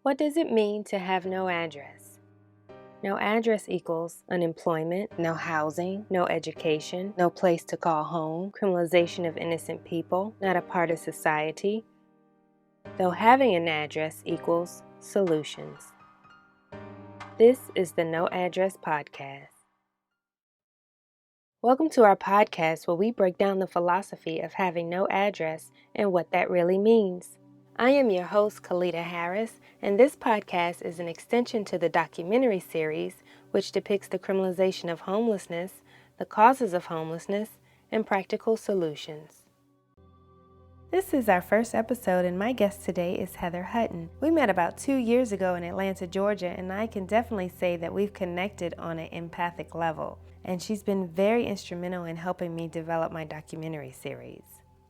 What does it mean to have no address? No address equals unemployment, no housing, no education, no place to call home, criminalization of innocent people, not a part of society, though having an address equals solutions. This is the No Address Podcast. Welcome to our podcast where we break down the philosophy of having no address and what that really means. I am your host, Kalita Harris, and this podcast is an extension to the documentary series which depicts the criminalization of homelessness, the causes of homelessness, and practical solutions. This is our first episode, and my guest today is Heather Hutton. We met about 2 years ago in Atlanta, Georgia, and I can definitely say that we've connected on an empathic level, and she's been very instrumental in helping me develop my documentary series.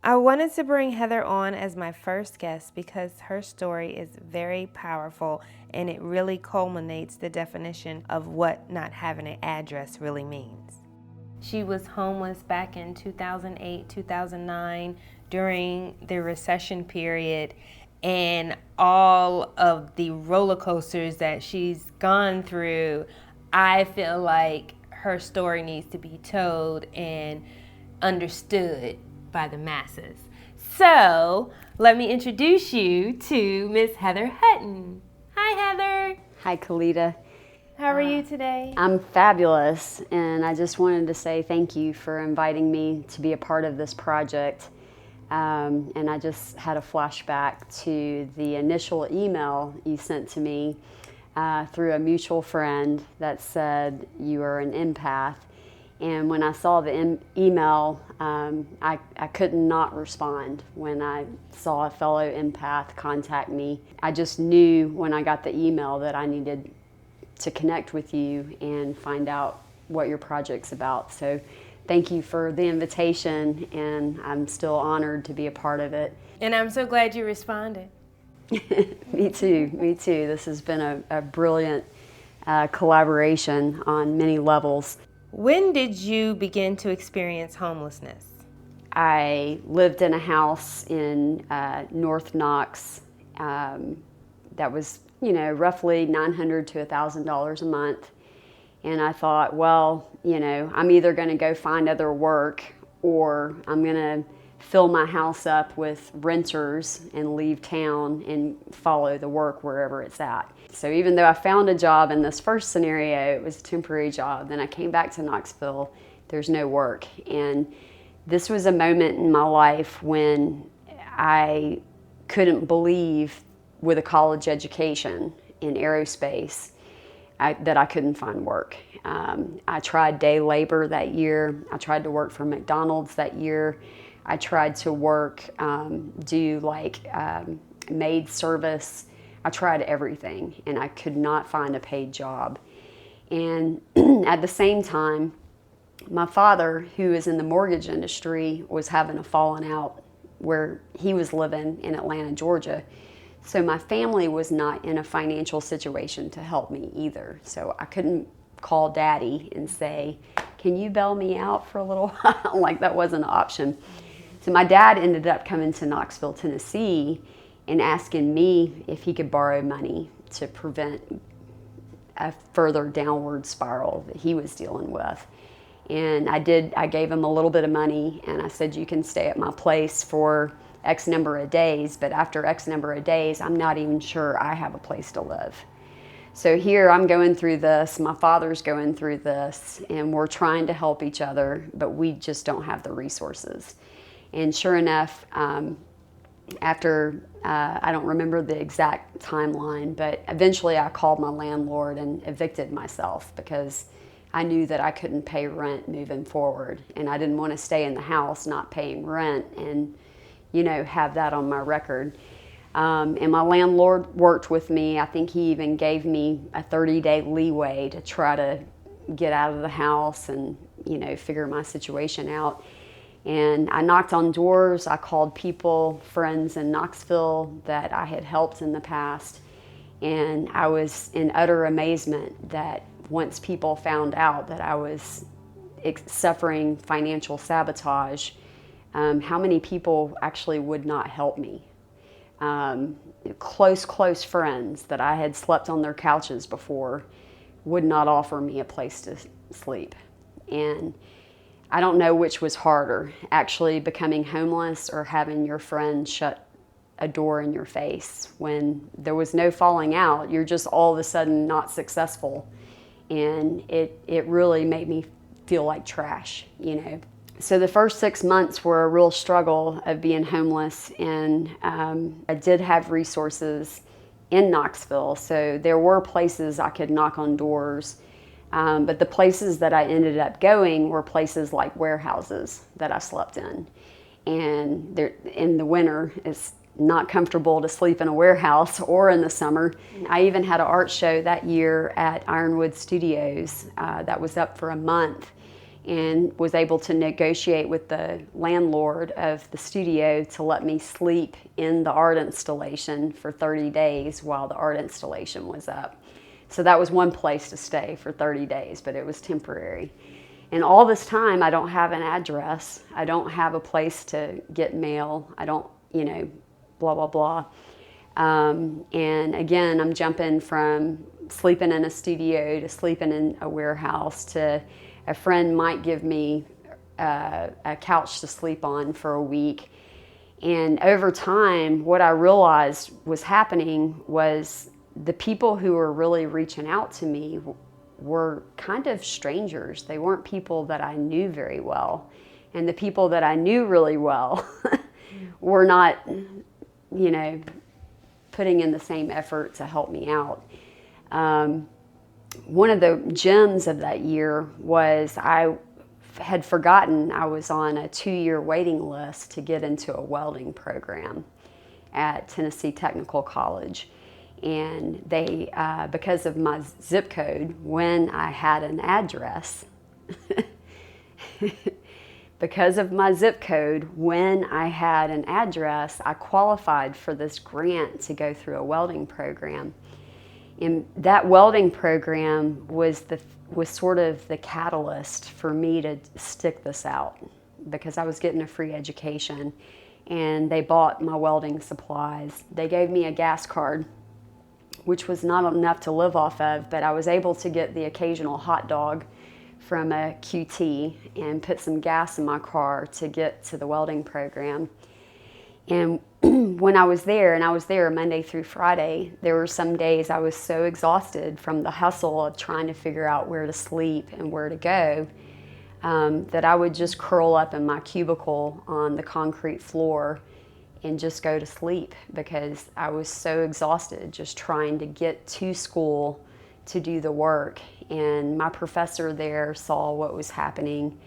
I wanted to bring Heather on as my first guest because her story is very powerful and it really culminates the definition of what not having an address really means. She was homeless back in 2008, 2009 during the recession period, and all of the roller coasters that she's gone through, I feel like her story needs to be told and understood by the masses. So, let me introduce you to Miss Heather Hutton. Hi, Heather. Hi, Kalita. How are you today? I'm fabulous, and I just wanted to say thank you for inviting me to be a part of this project. And I just had a flashback to the initial email you sent to me through a mutual friend that said you are an empath. And when I saw the email, I could not respond when I saw a fellow empath contact me. I just knew when I got the email that I needed to connect with you and find out what your project's about. So thank you for the invitation, and I'm still honored to be a part of it. And I'm so glad you responded. Me too. This has been a brilliant collaboration on many levels. When did you begin to experience homelessness? I lived in a house in North Knox that was, roughly $900 to $1,000 a month. And I thought, well, I'm either going to go find other work or I'm going to fill my house up with renters and leave town and follow the work wherever it's at. So even though I found a job in this first scenario, it was a temporary job. Then I came back to Knoxville, there's no work. And this was a moment in my life when I couldn't believe, with a college education in aerospace, that I couldn't find work. I tried day labor that year. I tried to work for McDonald's that year. I tried to work, maid service. I tried everything, and I could not find a paid job. And at the same time, my father, who is in the mortgage industry, was having a falling out where he was living in Atlanta, Georgia. So my family was not in a financial situation to help me either. So I couldn't call Daddy and say, can you bail me out for a little while? Like, that wasn't an option. So my dad ended up coming to Knoxville, Tennessee, and asking me if he could borrow money to prevent a further downward spiral that he was dealing with. And I gave him a little bit of money, and I said, you can stay at my place for X number of days, but after X number of days, I'm not even sure I have a place to live. So here I'm going through this, my father's going through this, and we're trying to help each other, but we just don't have the resources. And sure enough, after, I don't remember the exact timeline, but eventually I called my landlord and evicted myself because I knew that I couldn't pay rent moving forward, and I didn't want to stay in the house not paying rent and have that on my record. And my landlord worked with me. I think he even gave me a 30-day leeway to try to get out of the house and, figure my situation out. And I knocked on doors. I called people, friends in Knoxville that I had helped in the past. And I was in utter amazement that once people found out that I was suffering financial sabotage, how many people actually would not help me. close friends that I had slept on their couches before would not offer me a place to sleep. And I don't know which was harder, actually becoming homeless or having your friend shut a door in your face when there was no falling out. You're just all of a sudden not successful. And it really made me feel like trash, you know. So the first 6 months were a real struggle of being homeless, and I did have resources in Knoxville, so there were places I could knock on doors, but the places that I ended up going were places like warehouses that I slept in, and in the winter it's not comfortable to sleep in a warehouse, or in the summer. I even had an art show that year at Ironwood Studios that was up for a month, and was able to negotiate with the landlord of the studio to let me sleep in the art installation for 30 days while the art installation was up. So that was one place to stay for 30 days, but it was temporary. And all this time, I don't have an address. I don't have a place to get mail. I don't, you know, blah, blah, blah. And again, I'm jumping from sleeping in a studio to sleeping in a warehouse to a friend might give me a couch to sleep on for a week. And over time, what I realized was happening was the people who were really reaching out to me were kind of strangers. They weren't people that I knew very well. And the people that I knew really well were not, you know, putting in the same effort to help me out. One of the gems of that year was I had forgotten I was on a 2-year waiting list to get into a welding program at Tennessee Technical College. And they, because of my zip code, when I had an address, because of my zip code, when I had an address, I qualified for this grant to go through a welding program. And that welding program was sort of the catalyst for me to stick this out, because I was getting a free education, and they bought my welding supplies. They gave me a gas card, which was not enough to live off of, but I was able to get the occasional hot dog from a QT and put some gas in my car to get to the welding program. And when I was there, and I was there Monday through Friday, there were some days I was so exhausted from the hustle of trying to figure out where to sleep and where to go, that I would just curl up in my cubicle on the concrete floor and just go to sleep, because I was so exhausted just trying to get to school to do the work. And my professor there saw what was happening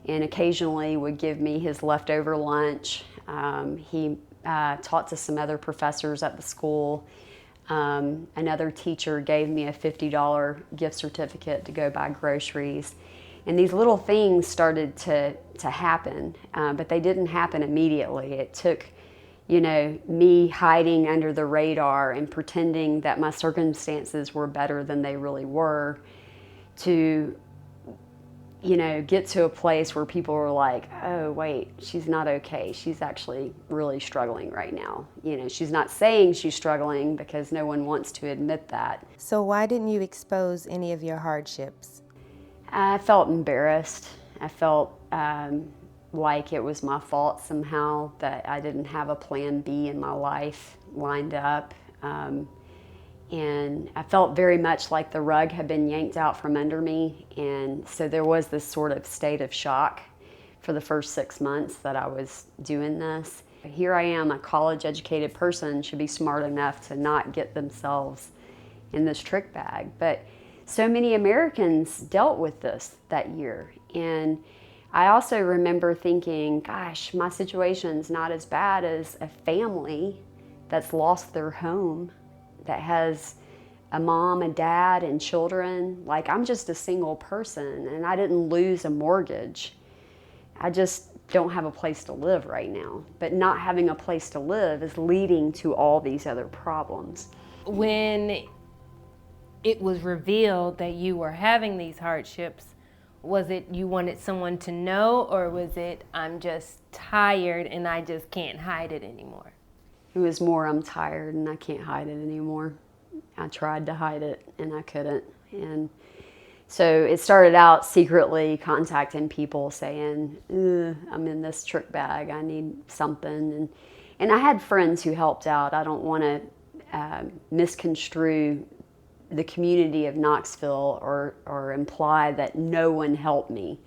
and occasionally would give me his leftover lunch. He taught to some other professors at the school. Another teacher gave me a $50 gift certificate to go buy groceries. And these little things started to happen, but they didn't happen immediately. It took, you know, me hiding under the radar and pretending that my circumstances were better than they really were to, you know, get to a place where people were like, oh, wait, she's not okay. She's actually really struggling right now. You know, she's not saying she's struggling because no one wants to admit that. So why didn't you expose any of your hardships? I felt embarrassed. I felt like it was my fault somehow that I didn't have a plan B in my life lined up. And I felt very much like the rug had been yanked out from under me. And so there was this sort of state of shock for the first 6 months that I was doing this. Here I am, a college-educated person, should be smart enough to not get themselves in this trick bag. But so many Americans dealt with this that year. And I also remember thinking, gosh, my situation's not as bad as a family that's lost their home, that has a mom, a dad, and children. Like, I'm just a single person, and I didn't lose a mortgage. I just don't have a place to live right now. But not having a place to live is leading to all these other problems. When it was revealed that you were having these hardships, was it you wanted someone to know, or was it I'm just tired and I just can't hide it anymore? It was more, I'm tired and I can't hide it anymore. I tried to hide it and I couldn't. And so it started out secretly contacting people saying, I'm in this trick bag, I need something. And I had friends who helped out. I don't want to misconstrue the community of Knoxville or imply that no one helped me.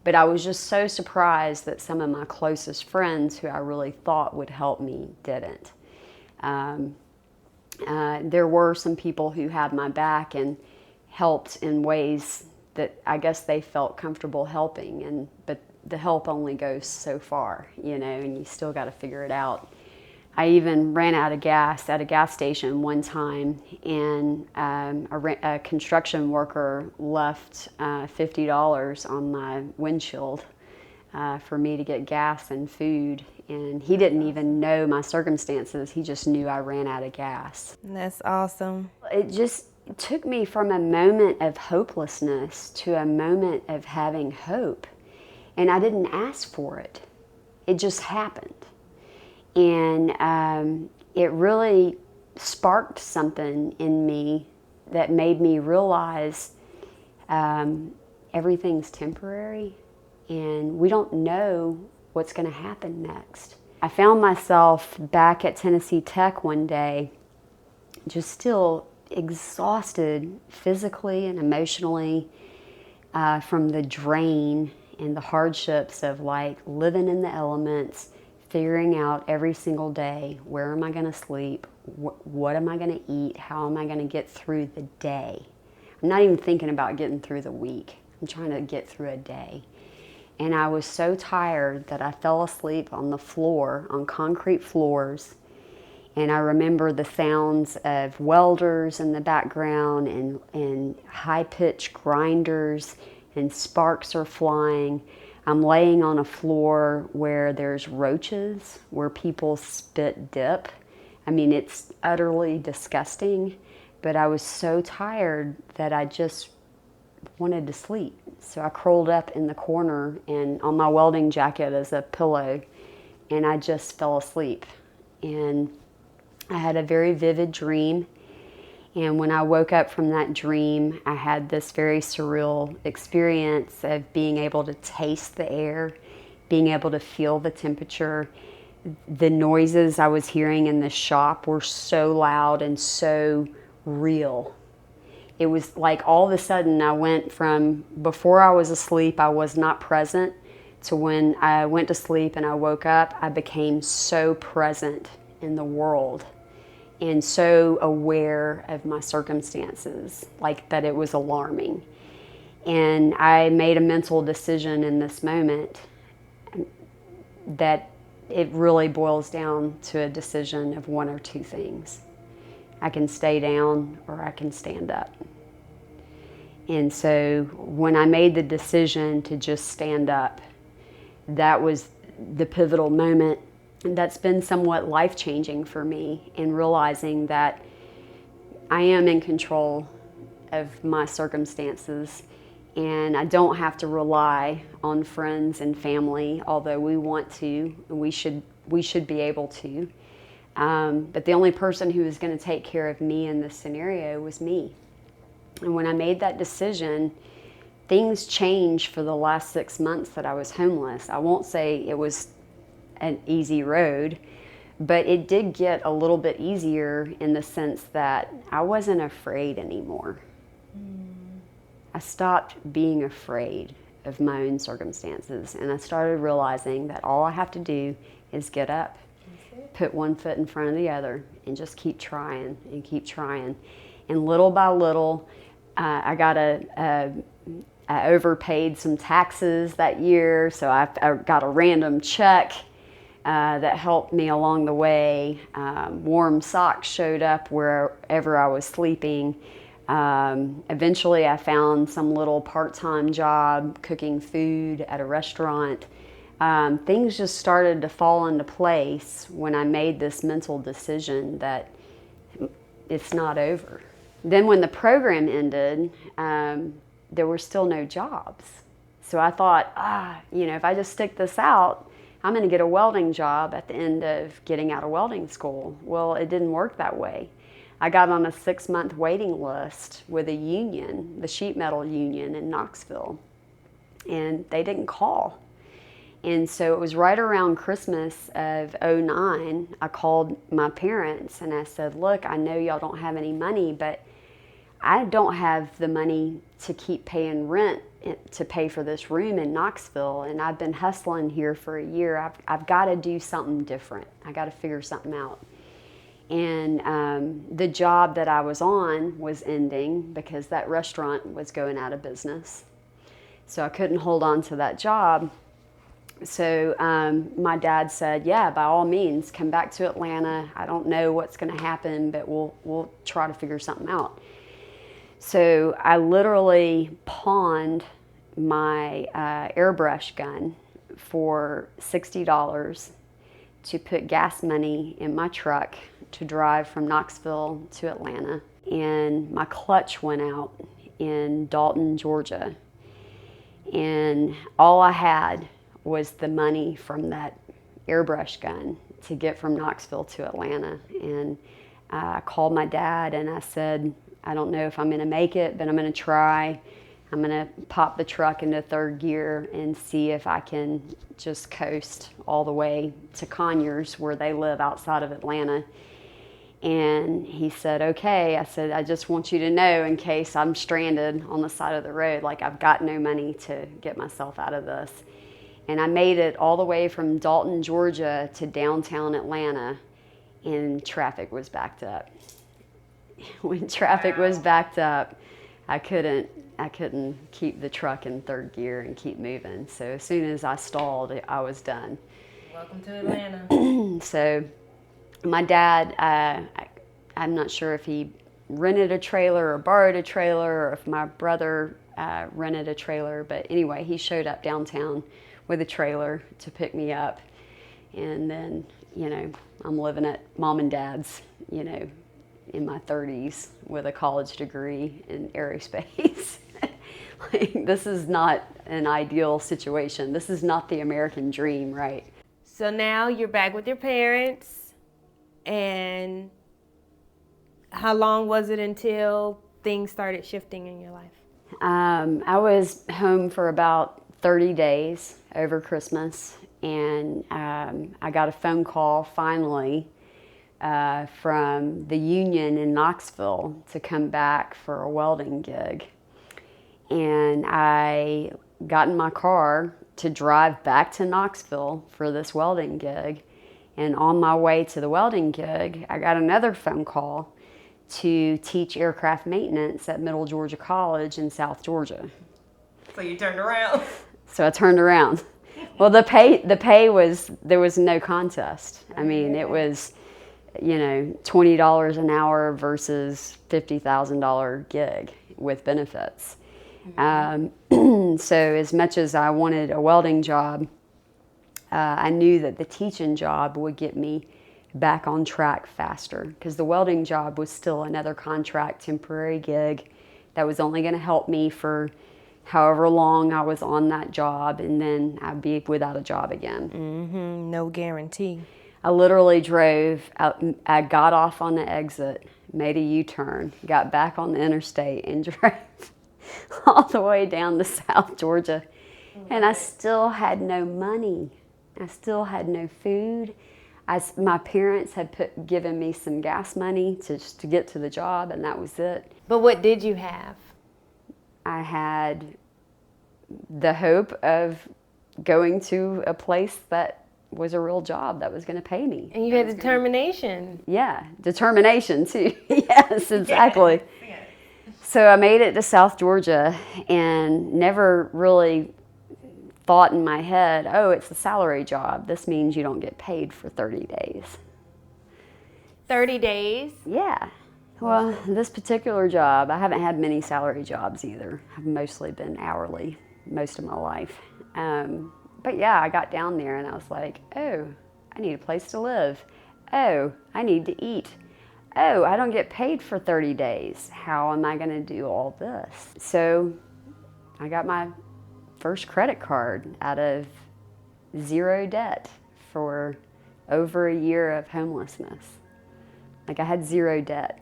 But I was just so surprised that some of my closest friends who I really thought would help me didn't. There were some people who had my back and helped in ways that I guess they felt comfortable helping, but the help only goes so far, and you still got to figure it out. I even ran out of gas at a gas station one time, and a construction worker left $50 on my windshield for me to get gas and food. And he didn't even know my circumstances. He just knew I ran out of gas. That's awesome. It just took me from a moment of hopelessness to a moment of having hope. And I didn't ask for it. It just happened. And it really sparked something in me that made me realize everything's temporary and we don't know what's going to happen next. I found myself back at Tennessee Tech one day, just still exhausted physically and emotionally from the drain and the hardships of like living in the elements, figuring out every single day, where am I going to sleep? What am I going to eat? How am I going to get through the day? I'm not even thinking about getting through the week. I'm trying to get through a day. And I was so tired that I fell asleep on the floor, on concrete floors. And I remember the sounds of welders in the background and high-pitched grinders, and sparks are flying. I'm laying on a floor where there's roaches, where people spit dip. I mean, it's utterly disgusting, but I was so tired that I just wanted to sleep. So I curled up in the corner and on my welding jacket as a pillow, and I just fell asleep. And I had a very vivid dream. And when I woke up from that dream, I had this very surreal experience of being able to taste the air, being able to feel the temperature. The noises I was hearing in the shop were so loud and so real. It was like all of a sudden I went from before I was asleep, I was not present, to when I went to sleep and I woke up, I became so present in the world and so aware of my circumstances, like that it was alarming. And I made a mental decision in this moment that it really boils down to a decision of one or two things. I can stay down or I can stand up. And so when I made the decision to just stand up, that was the pivotal moment. And that's been somewhat life-changing for me in realizing that I am in control of my circumstances and I don't have to rely on friends and family, although we want to, and we should be able to. But the only person who was going to take care of me in this scenario was me. And when I made that decision, things changed for the last 6 months that I was homeless. I won't say it was an easy road, but it did get a little bit easier in the sense that I wasn't afraid anymore. I stopped being afraid of my own circumstances, and I started realizing that all I have to do is get up, put one foot in front of the other, and just keep trying and keep trying. And little by little, I got I overpaid some taxes that year, so I got a random check that helped me along the way. Warm socks showed up wherever I was sleeping. Eventually I found some little part-time job cooking food at a restaurant. Things just started to fall into place when I made this mental decision that it's not over. Then when the program ended, there were still no jobs. So I thought, if I just stick this out, I'm going to get a welding job at the end of getting out of welding school. Well, it didn't work that way. I got on a 6-month waiting list with a union, the sheet metal union in Knoxville, and they didn't call. And so it was right around Christmas of '09, I called my parents and I said, look, I know y'all don't have any money, but I don't have the money to keep paying rent to pay for this room in Knoxville, and I've been hustling here for a year. I've got to do something different. I got to figure something out. And the job that I was on was ending because that restaurant was going out of business. So I couldn't hold on to that job. So my dad said, yeah, by all means, come back to Atlanta. I don't know what's going to happen, but we'll try to figure something out. So I literally pawned my airbrush gun for $60 to put gas money in my truck to drive from Knoxville to Atlanta. And my clutch went out in Dalton, Georgia. And all I had was the money from that airbrush gun to get from Knoxville to Atlanta. And I called my dad and I said, I don't know if I'm going to make it, but I'm going to try. I'm going to pop the truck into third gear and see if I can just coast all the way to Conyers, where they live outside of Atlanta. And he said, okay. I said, I just want you to know, in case I'm stranded on the side of the road, like I've got no money to get myself out of this. And I made it all the way from Dalton, Georgia to downtown Atlanta, and traffic was backed up. When traffic was backed up, I couldn't keep the truck in third gear and keep moving. So as soon as I stalled, I was done. Welcome to Atlanta. So my dad, I'm not sure if he rented a trailer or borrowed a trailer, or if my brother rented a trailer. But anyway, he showed up downtown with a trailer to pick me up. And then, I'm living at mom and dad's, in my 30s with a college degree in aerospace. Like, this is not an ideal situation. This is not the American dream, right? So now you're back with your parents, and how long was it until things started shifting in your life? I was home for about 30 days over Christmas, and I got a phone call finally from the union in Knoxville to come back for a welding gig. And I got in my car to drive back to Knoxville for this welding gig. And on my way to the welding gig, I got another phone call to teach aircraft maintenance at Middle Georgia College in South Georgia. So you turned around. So I turned around. Well, the pay was, there was no contest. I mean, it was, $20 an hour versus $50,000 gig with benefits. So as much as I wanted a welding job, I knew that the teaching job would get me back on track faster, because the welding job was still another contract, temporary gig that was only going to help me for however long I was on that job, and then I'd be without a job again. Mm-hmm. No guarantee. I literally drove out, I got off on the exit, made a U-turn, got back on the interstate, and drove all the way down to South Georgia. And I still had no money. I still had no food. My parents had given me some gas money just to get to the job, and that was it. But what did you have? I had the hope of going to a place that was a real job that was going to pay me. And you had determination. Yeah, determination too. Yes, exactly. Yes. So I made it to South Georgia and never really thought in my head, oh, it's a salary job. This means you don't get paid for 30 days. 30 days? Yeah. Well, this particular job, I haven't had many salary jobs either. I've mostly been hourly most of my life. But yeah, I got down there and I was like, oh, I need a place to live. Oh, I need to eat. Oh, I don't get paid for 30 days. How am I going to do all this? So I got my first credit card out of zero debt for over a year of homelessness. Like, I had zero debt,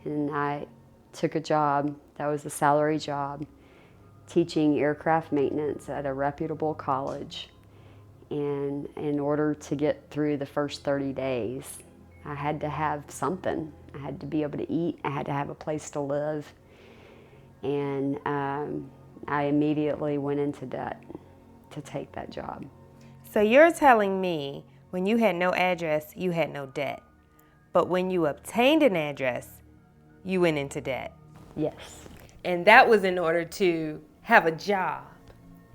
and I took a job that was a salary job teaching aircraft maintenance at a reputable college. And in order to get through the first 30 days, I had to have something. I had to be able to eat. I had to have a place to live. And I immediately went into debt to take that job. So you're telling me when you had no address, you had no debt. But when you obtained an address, you went into debt. Yes. And that was in order to have a job.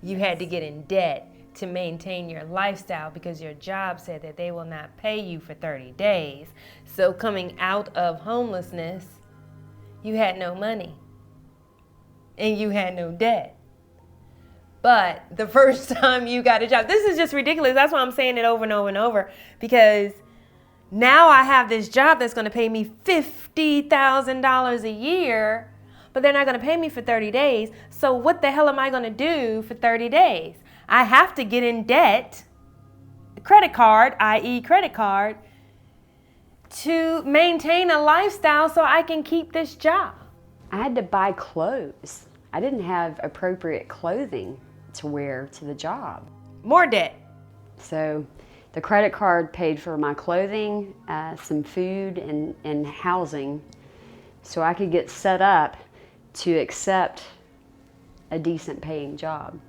You had to get in debt to maintain your lifestyle because your job said that they will not pay you for 30 days. So coming out of homelessness, you had no money and you had no debt. But the first time you got a job, this is just ridiculous. That's why I'm saying it over and over and over, because now I have this job that's going to pay me $50,000 a year, but they're not going to pay me for 30 days. So what the hell am I going to do for 30 days? I have to get in debt, credit card, i.e. credit card, to maintain a lifestyle so I can keep this job. I had to buy clothes. I didn't have appropriate clothing to wear to the job. More debt. So the credit card paid for my clothing, some food, and housing, so I could get set up to accept a decent paying job.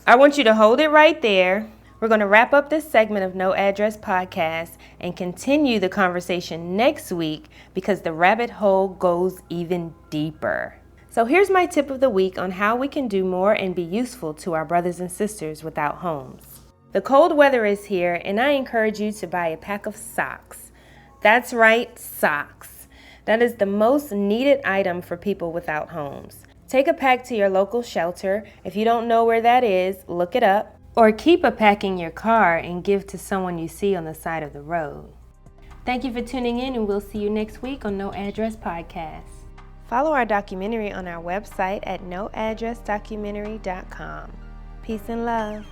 I want you to hold it right there. We're going to wrap up this segment of No Address Podcast and continue the conversation next week because the rabbit hole goes even deeper. So here's my tip of the week on how we can do more and be useful to our brothers and sisters without homes. The cold weather is here, and I encourage you to buy a pack of socks. That's right, socks. That is the most needed item for people without homes. Take a pack to your local shelter. If you don't know where that is, look it up. Or keep a pack in your car and give to someone you see on the side of the road. Thank you for tuning in, and we'll see you next week on No Address Podcast. Follow our documentary on our website at noaddressdocumentary.com. Peace and love.